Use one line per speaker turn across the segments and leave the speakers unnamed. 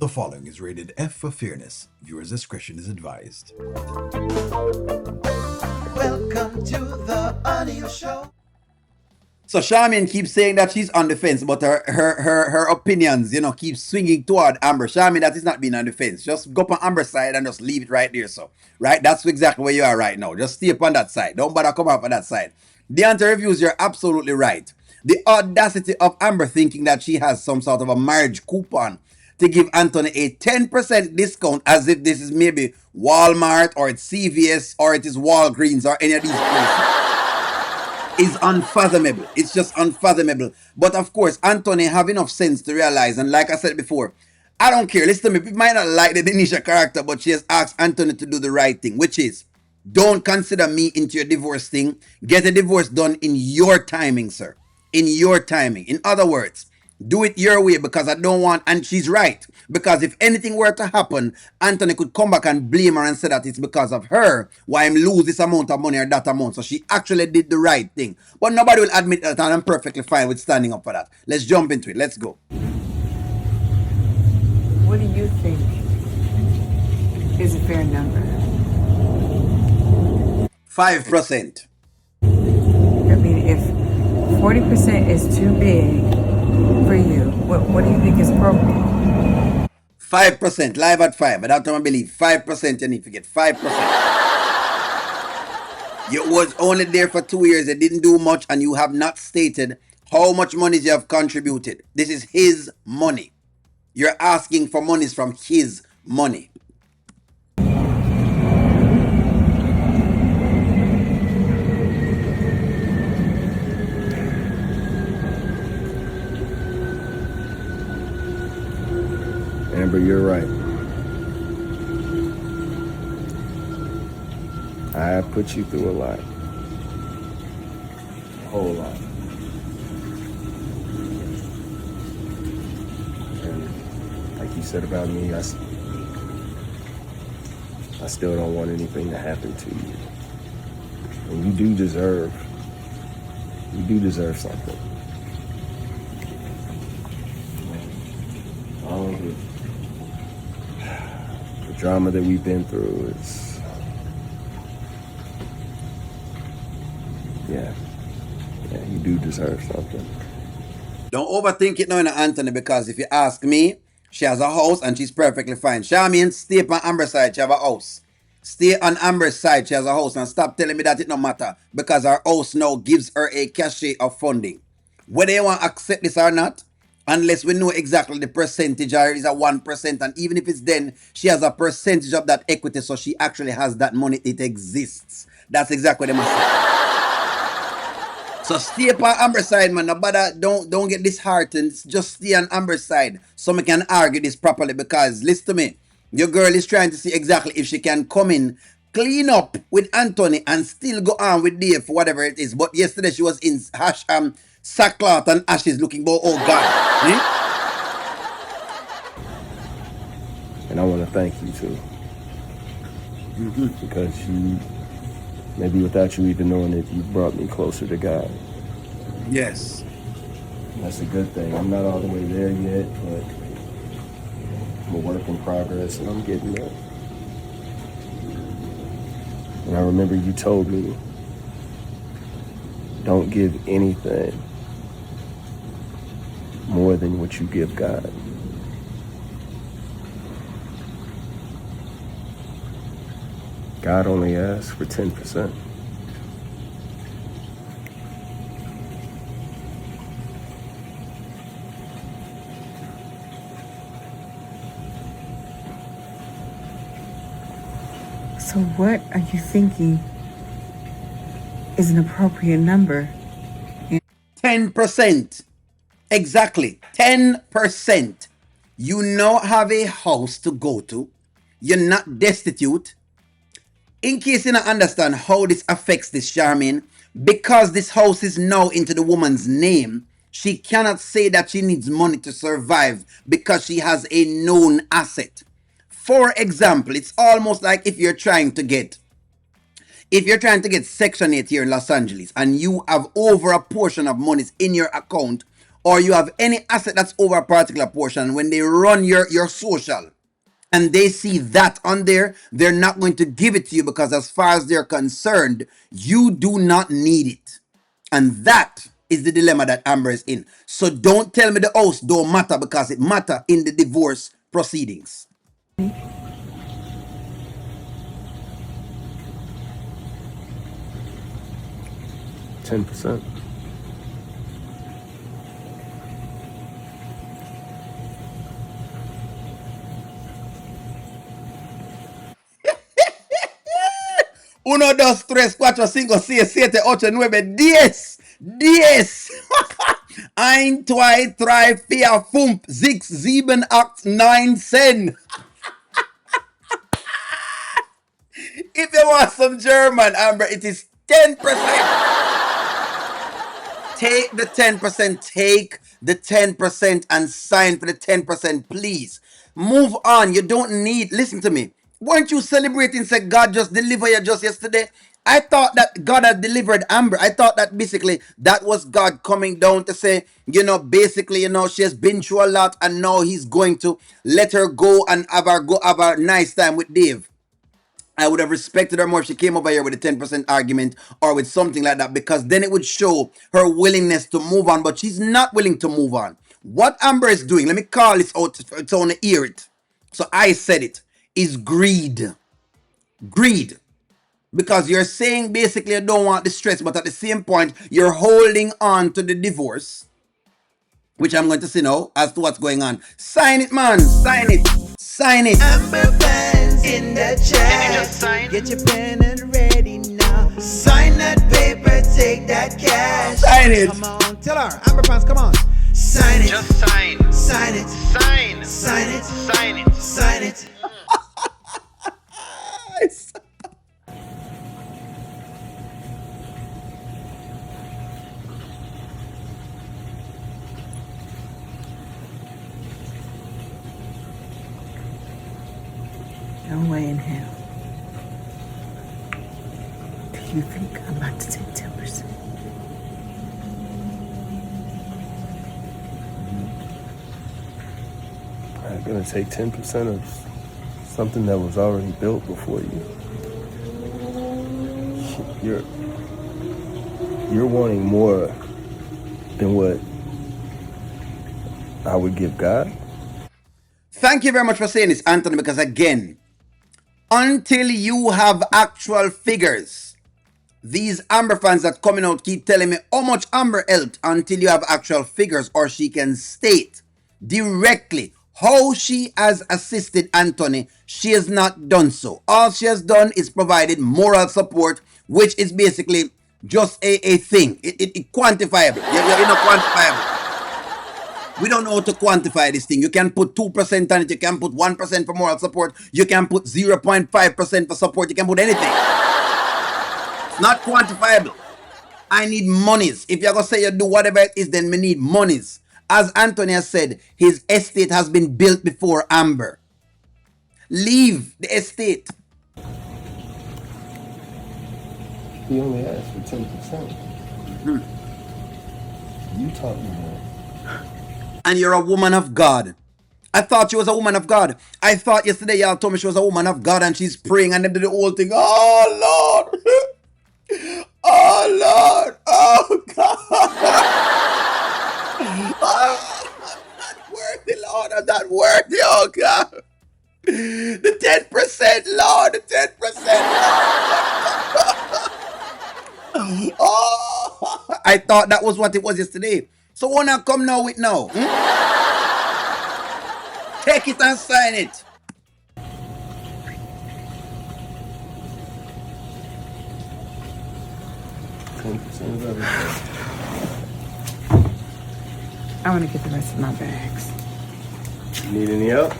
The following is rated F for fairness. Viewers' discretion is advised.
Welcome to the audio show.
So Charmaine keeps saying that she's on the fence, but her opinions, keep swinging toward Amber. Charmaine, that is not being on the fence. Just go up on Amber's side and just leave it right there. So, right? That's exactly where you are right now. Just stay up on that side. Don't bother come up on that side. The anti-reviews, you're absolutely right. The audacity of Amber thinking that she has some sort of a marriage coupon to give Anthony a 10% discount as if this is maybe Walmart or it's CVS or it is Walgreens or any of these places is unfathomable. It's just unfathomable. But of course, Anthony have enough sense to realize, and like I said before, I don't care. Listen to me. People might not like the Denisha character, but she has asked Anthony to do the right thing, which is don't consider me into your divorce thing. Get a divorce done in your timing, sir. In your timing. In other words, do it your way because I don't want, and she's right. Because if anything were to happen, Anthony could come back and blame her and say that it's because of her why I'm lose this amount of money or that amount. So she actually did the right thing. But nobody will admit that, and I'm perfectly fine with standing up for that. Let's jump into it. Let's go.
What do you think is a fair number?
5%.
I mean, if 40% is too big for you, what do you think is appropriate?
5%. Live at 5. But that's what I believe. 5% you need to get 5%. You was only there for 2 years. You didn't do much and you have not stated how much money you have contributed. This is his money. You're asking for monies from his money.
Amber, you're right. I have put you through a lot. A whole lot. And like you said about me, I still don't want anything to happen to you. And you do deserve something. All of the drama that we've been through is, yeah, you do deserve something.
Don't overthink it now, Anthony, because if you ask me, she has a house and she's perfectly fine. Charmaine, stay on Amber's side, she have a house. Stay on Amber's side, she has a house, and stop telling me that it no matter because her house now gives her a cachet of funding. Whether you want to accept this or not, unless we know exactly the percentage or is a 1%, and even if it's then, she has a percentage of that equity, so she actually has that money, it exists. That's exactly what they must say. So stay up on Amber's side, man. No bother, don't get disheartened. Just stay on Amber's side so we can argue this properly because, listen to me, your girl is trying to see exactly if she can come in, clean up with Anthony and still go on with Dave for whatever it is. But yesterday she was in sackcloth and ashes looking, oh God.
And I want to thank you too. Because maybe without you even knowing it, you brought me closer to God.
Yes.
That's a good thing. I'm not all the way there yet, but I'm a work in progress and I'm getting there. And I remember you told me, don't give anything more than what you give God. God only asks for 10%.
So what are you thinking is an appropriate number?
10%. Exactly. 10%. You now have a house to go to. You're not destitute. In case you don't understand how this affects this, Charmaine, because this house is now into the woman's name, she cannot say that she needs money to survive because she has a known asset. For example, it's almost like if you're trying to get Section 8 here in Los Angeles and you have over a portion of monies in your account or you have any asset that's over a particular portion, when they run your social and they see that on there, they're not going to give it to you because as far as they're concerned, you do not need it. And that is the dilemma that Amber is in. So don't tell me the house don't matter, because it matter in the divorce proceedings.
10%.
Uno, dos, tres, cuatro, cinco, seis, siete, ocho, nueve, 10. 10. Ein, zwei, drei, vier, fünf, sechs, sieben, acht, nine, 10. If you want some German, Amber, it is 10%. Take the 10%. Take the 10% and sign for the 10%, please. Move on. You don't need, listen to me. Weren't you celebrating, say God just delivered you just yesterday? I thought that God had delivered Amber. I thought that basically that was God coming down to say, basically, she has been through a lot and now he's going to let her go and have a nice time with Dave. I would have respected her more if she came over here with a 10% argument or with something like that, because then it would show her willingness to move on, but she's not willing to move on. What Amber is doing, let me call this out so I want to hear it. So I said it, is greed. Greed. Because you're saying basically you don't want the stress, but at the same point, you're holding on to the divorce, which I'm going to say now as to what's going on. Sign it, man. Sign it. Sign it.
Amber fans in the chat. Can you just sign? Get your pen and ready now. Sign that paper, take that cash.
Sign it.
Come on, tell her. Amber fans, come on. Sign it.
Just sign.
Sign it.
Sign.
Sign it.
Sign it.
Sign it.
No way in hell. Do you think I'm about to take 10%?
I'm gonna take 10% of something that was already built before you. You're wanting more than what I would give God.
Thank you very much for saying this, Anthony, because again, until you have actual figures, these Amber fans that coming out keep telling me how much Amber helped, until you have actual figures or she can state directly how she has assisted Anthony, she has not done so. All she has done is provided moral support, which is basically just a thing. It quantifiable. You're not quantifiable. We don't know how to quantify this thing. You can put 2% on it. You can put 1% for moral support. You can put 0.5% for support. You can put anything. It's not quantifiable. I need monies. If you're going to say you do whatever it is, then we need monies. As Anthony has said, his estate has been built before Amber. Leave the estate.
He only asked for 10%. You taught me that.
And you're a woman of God. I thought she was a woman of God. I thought yesterday y'all told me she was a woman of God and she's praying and then did the whole thing. Oh, Lord. Oh, Lord. Oh, God. Oh, I'm not worthy, Lord. I'm not worthy, oh, God. The 10%, Lord. The 10%, Lord. Oh, I thought that was what it was yesterday. So when I come now with now, take it and sign it.
I want to get the rest of my bags.
Need any help?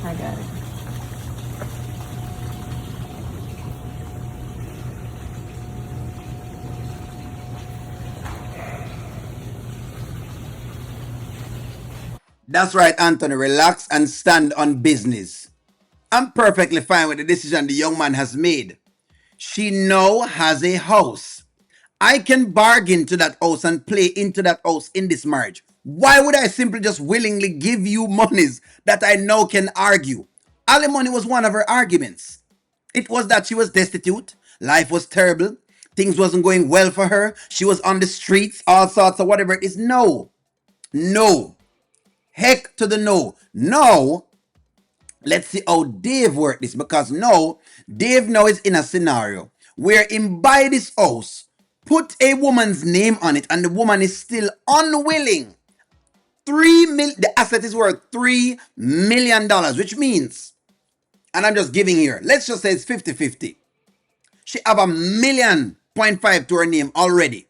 I got it.
That's right, Anthony. Relax and stand on business. I'm perfectly fine with the decision the young man has made. She now has a house. I can bargain to that house and play into that house in this marriage. Why would I simply just willingly give you monies that I now can argue? Alimony was one of her arguments. It was that she was destitute, life was terrible, things wasn't going well for her, she was on the streets, all sorts of whatever it is. No. No. Heck to the no. No. Let's see how Dave worked this, because now Dave now is in a scenario where him buy this house, put a woman's name on it, and the woman is still unwilling. The asset is worth $3 million, which means, and I'm just giving here, let's just say it's 50-50. She have $1.5 million to her name already.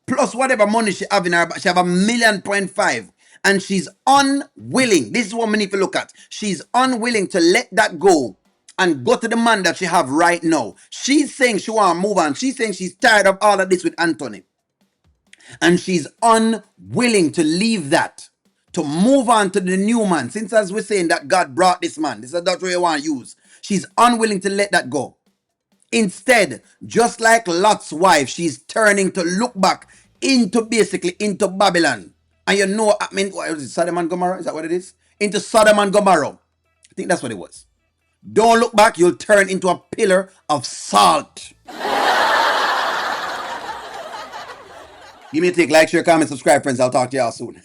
Plus whatever money she have in her, she have $1.5 million. And she's unwilling. This is what we need to look at. She's unwilling to let that go and go to the man that she have right now. She's saying she want to move on. She's saying she's tired of all of this with Anthony. And she's unwilling to leave that, to move on to the new man. Since as we're saying that God brought this man, this is what you want to use. She's unwilling to let that go. Instead, just like Lot's wife, she's turning to look back into Babylon. And you know, I mean, what is it, Sodom and Gomorrah? Is that what it is? Into Sodom and Gomorrah. I think that's what it was. Don't look back, you'll turn into a pillar of salt. Give me a take, like, share, comment, subscribe, friends. I'll talk to y'all soon.